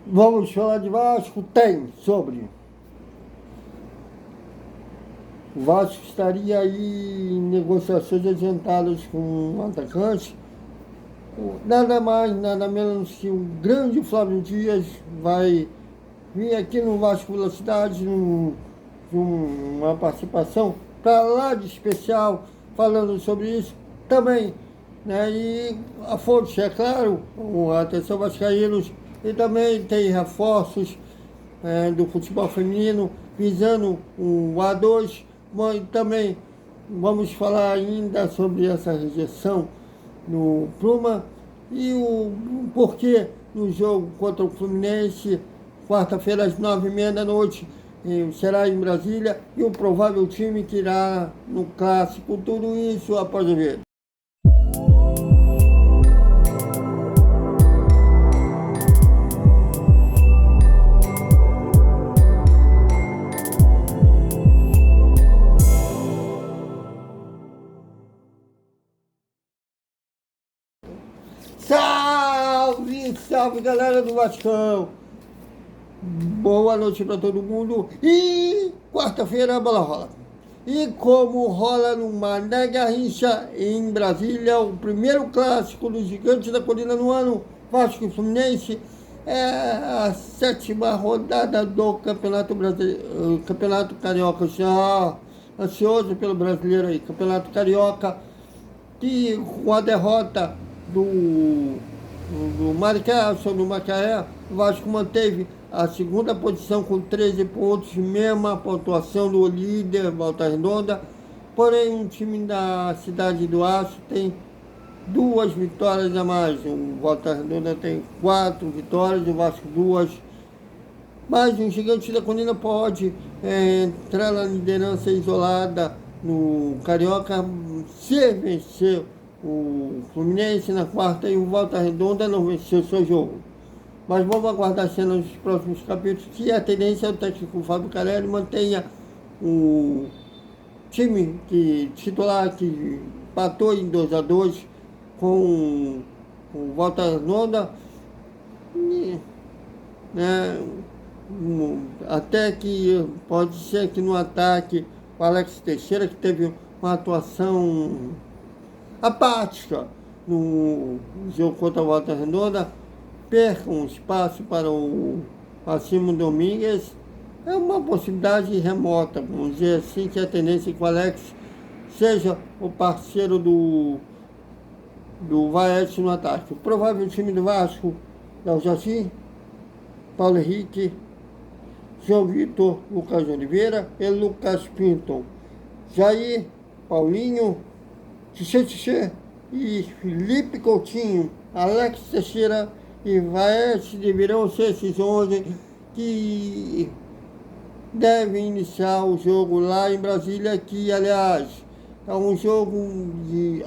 Vamos falar de Vasco? Tem, sobre. O Vasco estaria aí em negociações adiantadas com um atacante. Nada mais, nada menos que o grande Flávio Dias vai vir aqui no Vasco Velocidade uma participação para lá de especial, falando sobre isso também. Né? E a fonte, é claro, atenção vascaínos, e também tem reforços do futebol feminino, visando o A2. Mas também vamos falar ainda sobre essa rejeição no Pluma e o porquê no jogo contra o Fluminense, quarta-feira às 9h30 da noite, será em Brasília, e o provável time que irá no Clássico. Tudo isso após o vídeo. Salve, salve galera do Vascão! Boa noite para todo mundo. E quarta-feira a bola rola. E como rola no Mané Garrincha em Brasília, o primeiro clássico dos Gigantes da Colina no ano, Vasco e Fluminense, é a 7ª rodada do Campeonato Brasileiro, Campeonato Carioca. Já ansioso pelo brasileiro aí, Campeonato Carioca, que com a derrota do Maricá sobre o Macaé, o Vasco manteve a 2ª posição com 13 pontos, mesma pontuação do líder Volta Redonda. Porém, um time da Cidade do Aço tem 2 vitórias a mais. O Volta Redonda tem 4 vitórias, o Vasco 2. Mas o Gigante da Colina pode entrar na liderança isolada no Carioca se vencer o Fluminense na quarta e o Volta Redonda não venceu seu jogo. Mas vamos aguardar cenas nos próximos capítulos, que a tendência é o técnico Fábio Carelli mantenha o time titular que empatou em 2-2 com o Volta Redonda, né, até que pode ser que no ataque o Alex Teixeira, que teve uma atuação apática no jogo contra a Volta Redonda, perca um espaço para o Acimo Domingues. É uma possibilidade remota, vamos dizer assim, que a tendência é que o Alex seja o parceiro do Vaete no ataque. O provável time do Vasco é o Jaci, Paulo Henrique, João Vitor, Lucas Oliveira e Lucas Pinto. Jair, Paulinho, Tchê e Felipe Coutinho, Alex Teixeira e Vaete deverão ser esses 11 que devem iniciar o jogo lá em Brasília, que aliás é um jogo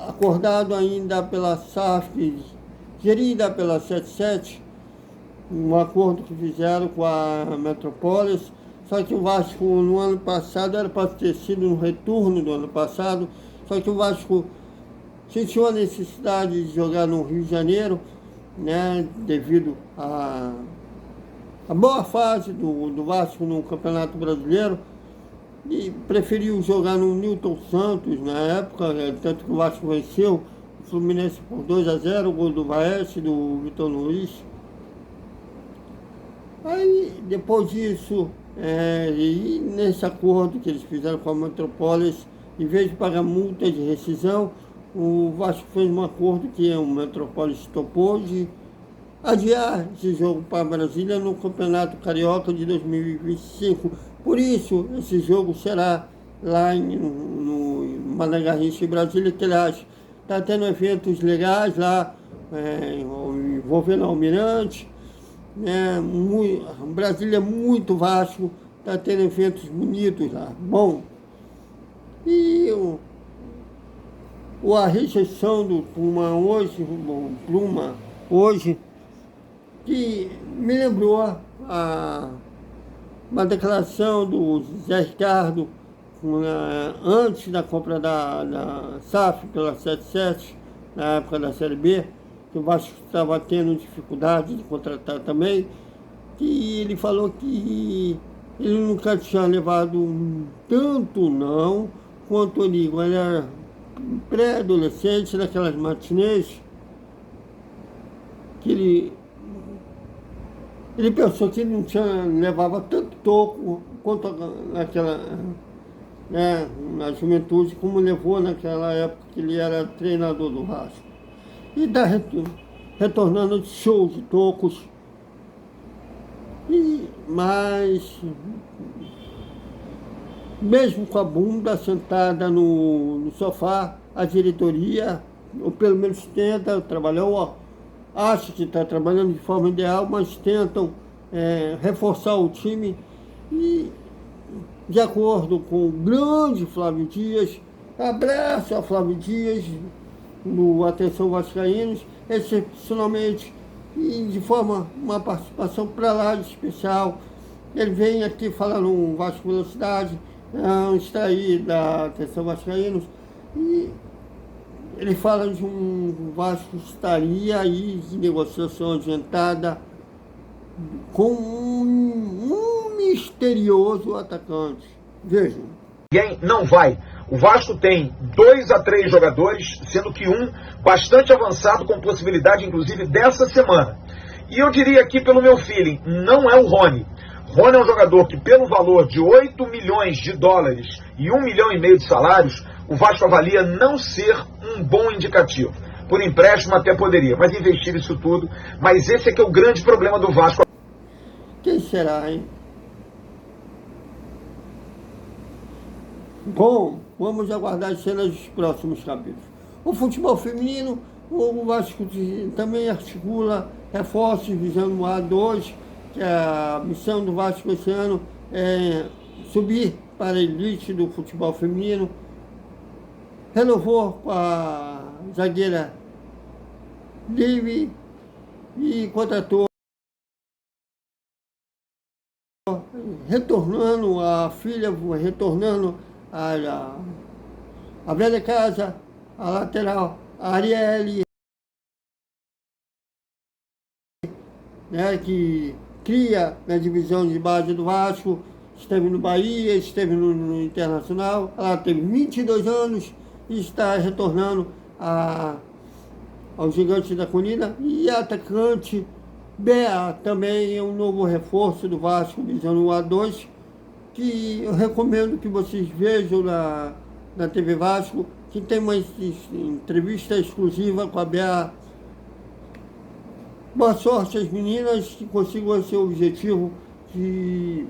acordado ainda pela SAF, gerida pela 77, um acordo que fizeram com a Metrópolis. Só que o Vasco no ano passado era para ter sido no retorno do ano passado, só que o Vasco sentiu a necessidade de jogar no Rio de Janeiro, né, devido à boa fase do Vasco no Campeonato Brasileiro, e preferiu jogar no Newton Santos na época, tanto que o Vasco venceu o Fluminense por 2-0, o gol do Vaeste, do Vitor Luiz. Aí, depois disso, e nesse acordo que eles fizeram com a Metrópolis, em vez de pagar multa de rescisão, o Vasco fez um acordo que o Metrópolis topou de adiar esse jogo para Brasília no Campeonato Carioca de 2025. Por isso, esse jogo será lá no Mané Garrincha, em Brasília, que aliás está tendo eventos legais lá, envolvendo Almirante, Brasília é muito Vasco, está tendo eventos bonitos lá. Bom, e a rejeição do Pluma hoje, que me lembrou uma declaração do Zé Ricardo antes da compra da SAF pela 77, na época da Série B, que o Vasco estava tendo dificuldade de contratar também, que ele falou que ele nunca tinha levado tanto não quanto ele, quando era pré-adolescente, naquelas matinês, que ele pensou que ele não tinha, levava tanto toco quanto naquela, né, na juventude, como levou naquela época que ele era treinador do Vasco. E está retornando de shows de tocos. Mas, mesmo com a bunda sentada no sofá, a diretoria, ou pelo menos tenta trabalhar, ou acha que está trabalhando de forma ideal, mas tentam reforçar o time. E, de acordo com o grande Flávio Dias, abraço a Flávio Dias, no Atenção Vascaínos, excepcionalmente, e de forma, uma participação para lá de especial. Ele vem aqui falar no Vasco Velocidade, está aí da Atenção Vascaínos, e ele fala de um Vasco que estaria aí de negociação adiantada com um misterioso atacante. Vejam. Ninguém não vai. O Vasco tem 2 a 3 jogadores, sendo que um bastante avançado, com possibilidade inclusive dessa semana. E eu diria aqui pelo meu feeling, não é o Rony. Rony é um jogador que, pelo valor de 8 milhões de dólares e 1,5 milhão de salários, o Vasco avalia não ser um bom indicativo. Por empréstimo até poderia, mas investir isso tudo. Mas esse é que é o grande problema do Vasco. Quem será, hein? Bom, vamos aguardar as cenas dos próximos capítulos. O futebol feminino, o Vasco também articula reforços visando o A2, que a missão do Vasco esse ano é subir para a elite do futebol feminino. Renovou com a zagueira Livre e contratou, retornando a filha, retornando a velha casa, a lateral, a Arielle, né, que cria na divisão de base do Vasco, esteve no Bahia, esteve no Internacional, ela teve 22 anos e está retornando ao Gigante da Colina. E a atacante Bea também é um novo reforço do Vasco visando o A2, que eu recomendo que vocês vejam na TV Vasco, que tem uma entrevista exclusiva com a Bea. Boa sorte às meninas, que consigam esse objetivo de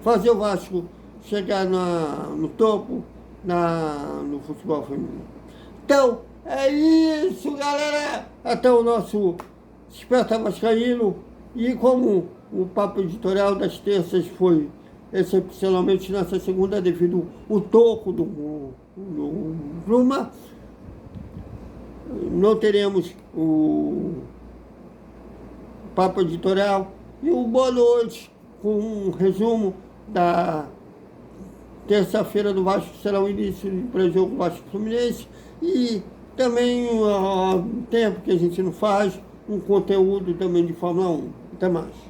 fazer o Vasco chegar no topo no futebol feminino. Então, é isso, galera! Até o nosso Desperta Vascaíno. E como o papo editorial das terças foi excepcionalmente nessa segunda, devido ao toco do Bruma, não teremos o papo editorial e o Boa Noite, com um resumo da terça-feira do Vasco, que será o início do pré-jogo Vasco Fluminense, e também o tempo que a gente não faz, um conteúdo também de Fórmula 1. Até mais.